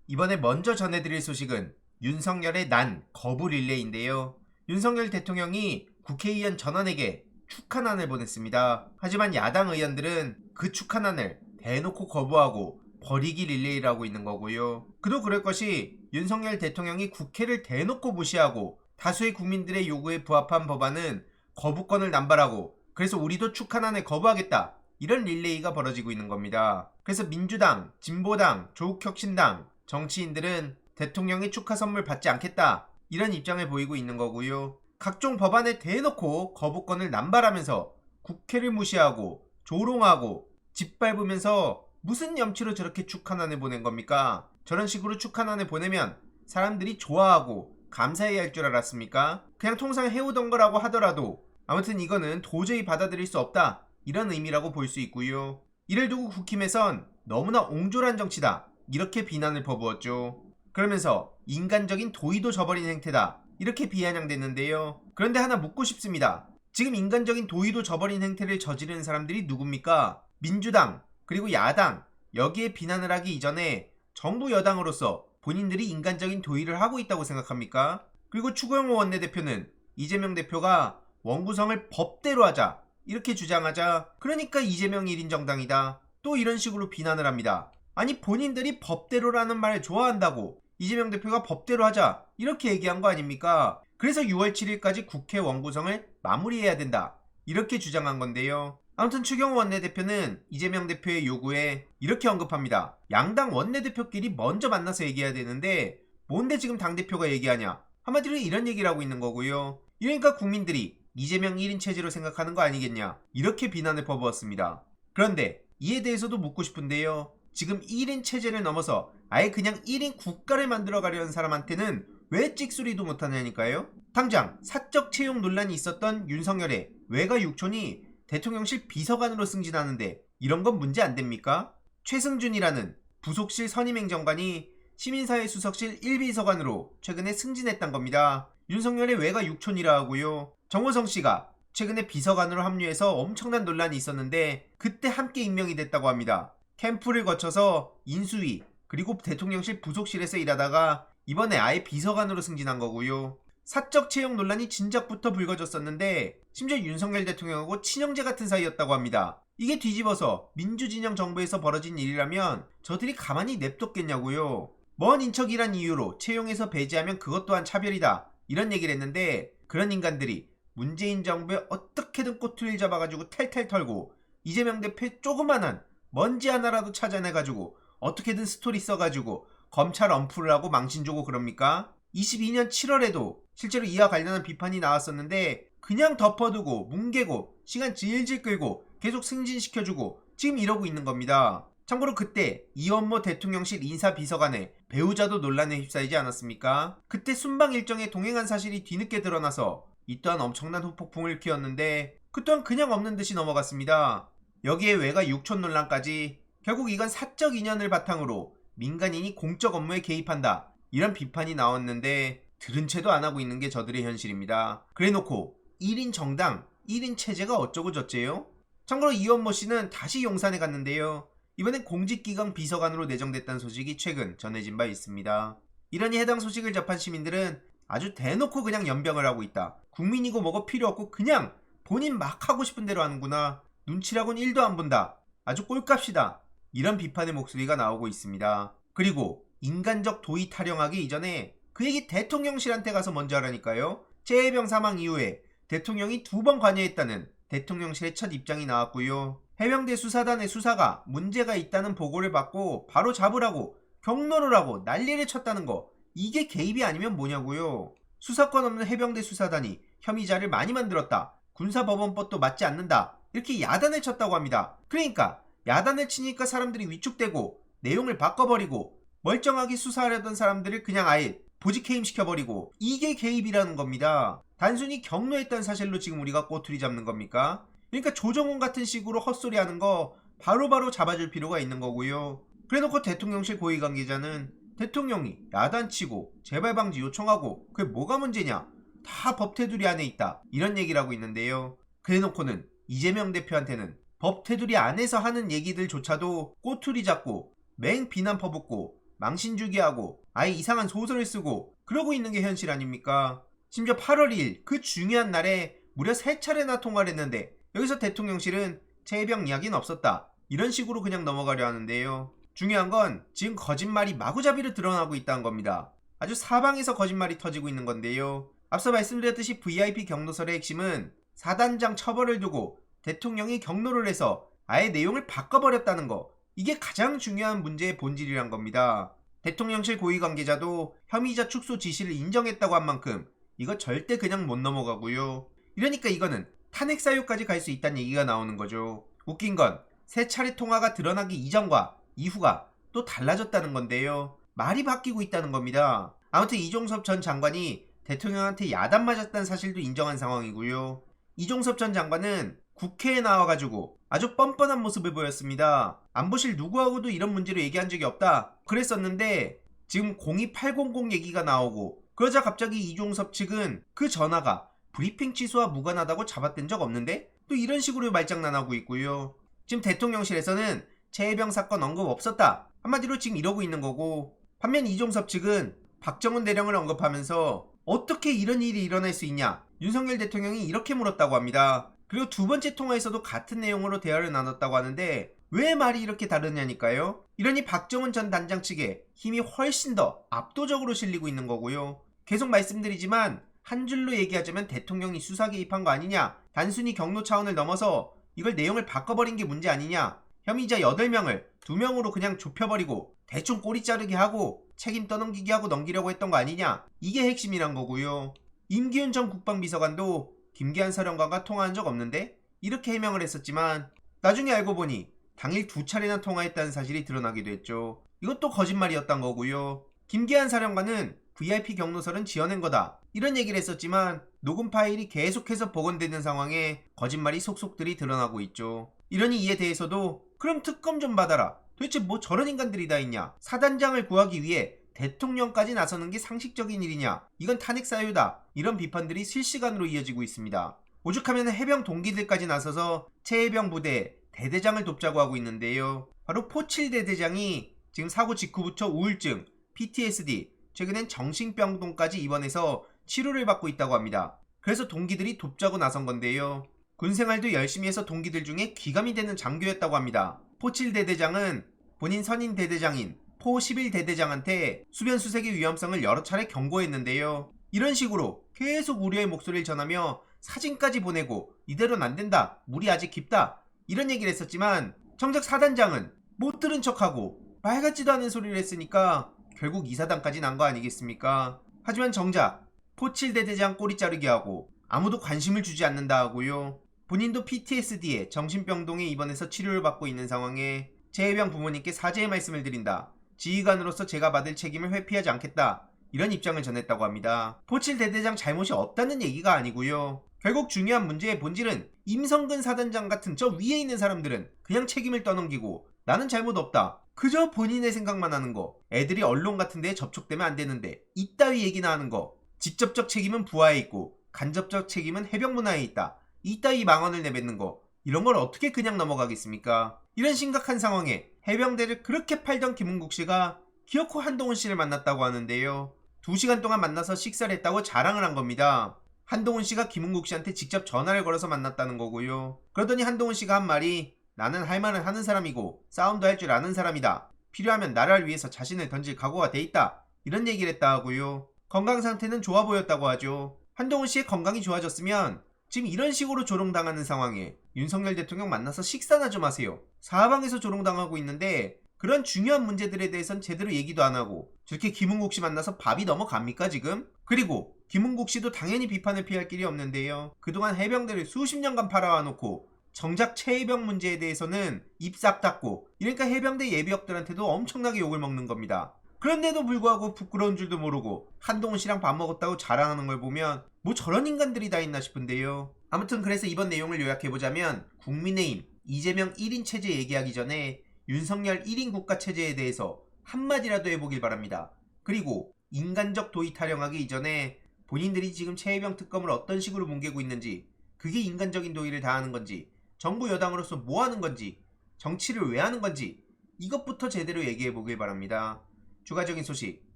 이번에 먼저 전해드릴 소식은 윤석열의 난 거부 릴레이인데요. 윤석열 대통령이 국회의원 전원에게 축하난을 보냈습니다. 하지만 야당 의원들은 그 축하난을 대놓고 거부하고 버리기 릴레이를 하고 있는 거고요. 그도 그럴 것이 윤석열 대통령이 국회를 대놓고 무시하고 다수의 국민들의 요구에 부합한 법안은 거부권을 남발하고 그래서 우리도 축하난을 거부하겠다. 이런 릴레이가 벌어지고 있는 겁니다. 그래서 민주당, 진보당, 조국혁신당, 정치인들은 대통령의 축하 선물 받지 않겠다. 이런 입장을 보이고 있는 거고요. 각종 법안에 대놓고 거부권을 남발하면서 국회를 무시하고 조롱하고 짓밟으면서 무슨 염치로 저렇게 축하난을 보낸 겁니까? 저런 식으로 축하난을 보내면 사람들이 좋아하고 감사해야 할 줄 알았습니까? 그냥 통상 해오던 거라고 하더라도 아무튼 이거는 도저히 받아들일 수 없다. 이런 의미라고 볼 수 있고요. 이를 두고 국힘에선 너무나 옹졸한 정치다. 이렇게 비난을 퍼부었죠. 그러면서 인간적인 도의도 저버린 행태다. 이렇게 비아냥댔는데요. 그런데 하나 묻고 싶습니다. 지금 인간적인 도의도 저버린 행태를 저지르는 사람들이 누굽니까? 민주당, 그리고 야당, 여기에 비난을 하기 이전에 정부 여당으로서 본인들이 인간적인 도의를 하고 있다고 생각합니까? 그리고 추경호 원내대표는 이재명 대표가 원구성을 법대로 하자 이렇게 주장하자 그러니까 이재명 1인 정당이다. 또 이런 식으로 비난을 합니다. 아니 본인들이 법대로라는 말을 좋아한다고 이재명 대표가 법대로 하자 이렇게 얘기한 거 아닙니까? 그래서 6월 7일까지 국회 원구성을 마무리해야 된다. 이렇게 주장한 건데요. 아무튼 추경호 원내대표는 이재명 대표의 요구에 이렇게 언급합니다. 양당 원내대표끼리 먼저 만나서 얘기해야 되는데 뭔데 지금 당대표가 얘기하냐? 한마디로 이런 얘기를 하고 있는 거고요. 이러니까 국민들이 이재명 1인 체제로 생각하는 거 아니겠냐? 이렇게 비난을 퍼부었습니다. 그런데 이에 대해서도 묻고 싶은데요. 지금 1인 체제를 넘어서 아예 그냥 1인 국가를 만들어 가려는 사람한테는 왜 찍소리도 못하냐니까요? 당장 사적 채용 논란이 있었던 윤석열의 외가 육촌이 대통령실 비서관으로 승진하는데 이런 건 문제 안 됩니까? 최승준이라는 부속실 선임행정관이 시민사회 수석실 1비서관으로 최근에 승진했단 겁니다. 윤석열의 외가 육촌이라 하고요. 정호성 씨가 최근에 비서관으로 합류해서 엄청난 논란이 있었는데 그때 함께 임명이 됐다고 합니다. 캠프를 거쳐서 인수위 그리고 대통령실 부속실에서 일하다가 이번에 아예 비서관으로 승진한 거고요. 사적 채용 논란이 진작부터 불거졌었는데 심지어 윤석열 대통령하고 친형제 같은 사이였다고 합니다. 이게 뒤집어서 민주진영 정부에서 벌어진 일이라면 저들이 가만히 냅뒀겠냐고요. 먼 인척이란 이유로 채용해서 배제하면 그것 또한 차별이다. 이런 얘기를 했는데 그런 인간들이 문재인 정부에 어떻게든 꼬투리를 잡아가지고 탈탈 털고 이재명 대표의 조그만한 먼지 하나라도 찾아내가지고 어떻게든 스토리 써가지고 검찰 엄프를 하고 망신 주고 그럽니까? 22년 7월에도 실제로 이와 관련한 비판이 나왔었는데 그냥 덮어두고 뭉개고 시간 질질 끌고 계속 승진시켜주고 지금 이러고 있는 겁니다. 참고로 그때 이원모 대통령실 인사비서관의 배우자도 논란에 휩싸이지 않았습니까? 그때 순방 일정에 동행한 사실이 뒤늦게 드러나서 이 또한 엄청난 후폭풍을 일으켰는데 그 또한 그냥 없는 듯이 넘어갔습니다. 여기에 외가 육촌 논란까지 결국 이건 사적 인연을 바탕으로 민간인이 공적 업무에 개입한다. 이런 비판이 나왔는데 들은 채도 안 하고 있는 게 저들의 현실입니다. 그래놓고 1인 정당, 1인 체제가 어쩌고 저쩌요? 참고로 이원모 씨는 다시 용산에 갔는데요. 이번엔 공직기강 비서관으로 내정됐다는 소식이 최근 전해진 바 있습니다. 이러니 해당 소식을 접한 시민들은 아주 대놓고 그냥 연병을 하고 있다. 국민이고 뭐고 필요 없고 그냥 본인 막 하고 싶은 대로 하는구나. 눈치라곤 1도 안 본다. 아주 꼴값이다. 이런 비판의 목소리가 나오고 있습니다. 그리고 인간적 도의 타령하기 이전에 그 얘기 대통령실한테 가서 먼저 하라니까요. 최혜병 사망 이후에 대통령이 2번 관여했다는 대통령실의 첫 입장이 나왔고요. 해병대 수사단의 수사가 문제가 있다는 보고를 받고 바로 잡으라고 경로를 하고 난리를 쳤다는 거 이게 개입이 아니면 뭐냐고요. 수사권 없는 해병대 수사단이 혐의자를 많이 만들었다. 군사법원법도 맞지 않는다. 이렇게 야단을 쳤다고 합니다. 그러니까 야단을 치니까 사람들이 위축되고 내용을 바꿔버리고 멀쩡하게 수사하려던 사람들을 그냥 아예 보직해임 시켜버리고 이게 개입이라는 겁니다. 단순히 경로했다는 사실로 지금 우리가 꼬투리 잡는 겁니까? 그러니까 조정훈 같은 식으로 헛소리하는 거 바로바로 잡아줄 필요가 있는 거고요. 그래놓고 대통령실 고위관계자는 대통령이 야단치고 재발방지 요청하고 그게 뭐가 문제냐? 다 법태두리 안에 있다. 이런 얘기를 하고 있는데요. 그래놓고는 이재명 대표한테는 법 테두리 안에서 하는 얘기들조차도 꼬투리 잡고 맹 비난 퍼붓고 망신 주기 하고 아예 이상한 소설을 쓰고 그러고 있는 게 현실 아닙니까? 심지어 8월 2일 그 중요한 날에 무려 3차례나 통화를 했는데 여기서 대통령실은 최혜병 이야기는 없었다, 이런 식으로 그냥 넘어가려 하는데요. 중요한 건 지금 거짓말이 마구잡이로 드러나고 있다는 겁니다. 아주 사방에서 거짓말이 터지고 있는 건데요. 앞서 말씀드렸듯이 VIP 경로설의 핵심은 사단장 처벌을 두고 대통령이 경로를 해서 아예 내용을 바꿔버렸다는 거, 이게 가장 중요한 문제의 본질이란 겁니다. 대통령실 고위 관계자도 혐의자 축소 지시를 인정했다고 한 만큼 이거 절대 그냥 못 넘어가고요. 이러니까 이거는 탄핵 사유까지 갈 수 있다는 얘기가 나오는 거죠. 웃긴 건 3차례 통화가 드러나기 이전과 이후가 또 달라졌다는 건데요. 말이 바뀌고 있다는 겁니다. 아무튼 이종섭 전 장관이 대통령한테 야단 맞았다는 사실도 인정한 상황이고요. 이종섭 전 장관은 국회에 나와가지고 아주 뻔뻔한 모습을 보였습니다. 안보실 누구하고도 이런 문제로 얘기한 적이 없다 그랬었는데, 지금 02800 얘기가 나오고 그러자 갑자기 이종섭 측은 그 전화가 브리핑 취소와 무관하다고 잡아댄 적 없는데 또 이런 식으로 말장난하고 있고요. 지금 대통령실에서는 최혜병 사건 언급 없었다, 한마디로 지금 이러고 있는 거고, 반면 이종섭 측은 박정훈 대령을 언급하면서 어떻게 이런 일이 일어날 수 있냐, 윤석열 대통령이 이렇게 물었다고 합니다. 그리고 두 번째 통화에서도 같은 내용으로 대화를 나눴다고 하는데 왜 말이 이렇게 다르냐니까요. 이러니 박정훈 전 단장 측에 힘이 훨씬 더 압도적으로 실리고 있는 거고요. 계속 말씀드리지만 한 줄로 얘기하자면 대통령이 수사 개입한 거 아니냐, 단순히 경로 차원을 넘어서 이걸 내용을 바꿔버린 게 문제 아니냐, 혐의자 8명을 2명으로 그냥 좁혀버리고 대충 꼬리 자르게 하고 책임 떠넘기게 하고 넘기려고 했던 거 아니냐, 이게 핵심이란 거고요. 임기훈 전 국방비서관도 김기한 사령관과 통화한 적 없는데 이렇게 해명을 했었지만 나중에 알고 보니 당일 2차례나 통화했다는 사실이 드러나기도 했죠. 이것도 거짓말이었던 거고요. 김기한 사령관은 VIP 경로설은 지어낸 거다, 이런 얘기를 했었지만 녹음 파일이 계속해서 복원되는 상황에 거짓말이 속속들이 드러나고 있죠. 이러니 이에 대해서도 그럼 특검 좀 받아라, 도대체 뭐 저런 인간들이 다 있냐, 사단장을 구하기 위해 대통령까지 나서는 게 상식적인 일이냐, 이건 탄핵 사유다, 이런 비판들이 실시간으로 이어지고 있습니다. 오죽하면 해병 동기들까지 나서서 최혜병 부대 대대장을 돕자고 하고 있는데요. 바로 포칠 대대장이 지금 사고 직후부터 우울증, PTSD, 최근엔 정신병동까지 입원해서 치료를 받고 있다고 합니다. 그래서 동기들이 돕자고 나선 건데요. 군생활도 열심히 해서 동기들 중에 귀감이 되는 장교였다고 합니다. 포칠 대대장은 본인 선임 대대장인 포 11대대장한테 수변 수색의 위험성을 여러 차례 경고했는데요. 이런 식으로 계속 우려의 목소리를 전하며 사진까지 보내고 이대로는 안 된다, 물이 아직 깊다, 이런 얘기를 했었지만 정작 사단장은 못 들은 척하고 말 같지도 않은 소리를 했으니까 결국 이사단까지 난 거 아니겠습니까? 하지만 정작 포칠대대장 꼬리 자르기 하고 아무도 관심을 주지 않는다 하고요. 본인도 PTSD에 정신병동에 입원해서 치료를 받고 있는 상황에 최혜병 부모님께 사죄의 말씀을 드린다, 지휘관으로서 제가 받을 책임을 회피하지 않겠다, 이런 입장을 전했다고 합니다. 포칠 대대장 잘못이 없다는 얘기가 아니고요. 결국 중요한 문제의 본질은 임성근 사단장 같은 저 위에 있는 사람들은 그냥 책임을 떠넘기고 나는 잘못 없다, 그저 본인의 생각만 하는 거, 애들이 언론 같은 데에 접촉되면 안 되는데 이따위 얘기나 하는 거, 직접적 책임은 부하에 있고 간접적 책임은 해병문화에 있다, 이따위 망언을 내뱉는 거, 이런 걸 어떻게 그냥 넘어가겠습니까? 이런 심각한 상황에 해병대를 그렇게 팔던 김은국 씨가 기어코 한동훈 씨를 만났다고 하는데요. 2시간 동안 만나서 식사를 했다고 자랑을 한 겁니다. 한동훈 씨가 김은국 씨한테 직접 전화를 걸어서 만났다는 거고요. 그러더니 한동훈 씨가 한 말이 나는 할 말을 하는 사람이고 싸움도 할 줄 아는 사람이다, 필요하면 나라를 위해서 자신을 던질 각오가 돼 있다, 이런 얘기를 했다 하고요. 건강 상태는 좋아 보였다고 하죠. 한동훈 씨의 건강이 좋아졌으면 지금 이런 식으로 조롱당하는 상황에 윤석열 대통령 만나서 식사나 좀 하세요. 사방에서 조롱당하고 있는데 그런 중요한 문제들에 대해선 제대로 얘기도 안 하고 저렇게 김은국 씨 만나서 밥이 넘어갑니까 지금? 그리고 김은국 씨도 당연히 비판을 피할 길이 없는데요. 그동안 해병대를 수십 년간 팔아와놓고 정작 최혜병 문제에 대해서는 입 싹 닫고, 이러니까 해병대 예비역들한테도 엄청나게 욕을 먹는 겁니다. 그런데도 불구하고 부끄러운 줄도 모르고 한동훈 씨랑 밥 먹었다고 자랑하는 걸 보면 뭐 저런 인간들이 다 있나 싶은데요. 아무튼 그래서 이번 내용을 요약해보자면 국민의힘 이재명 1인 체제 얘기하기 전에 윤석열 1인 국가 체제에 대해서 한마디라도 해보길 바랍니다. 그리고 인간적 도의 타령하기 이전에 본인들이 지금 최혜병 특검을 어떤 식으로 뭉개고 있는지, 그게 인간적인 도의를 다하는 건지, 정부 여당으로서 뭐 하는 건지, 정치를 왜 하는 건지, 이것부터 제대로 얘기해 보길 바랍니다. 추가적인 소식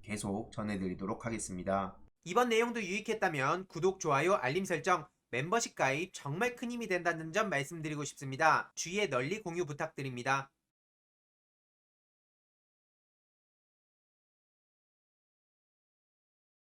계속 전해드리도록 하겠습니다. 이번 내용도 유익했다면 구독, 좋아요, 알림 설정, 멤버십 가입 정말 큰 힘이 된다는 점 말씀드리고 싶습니다. 주위에 널리 공유 부탁드립니다.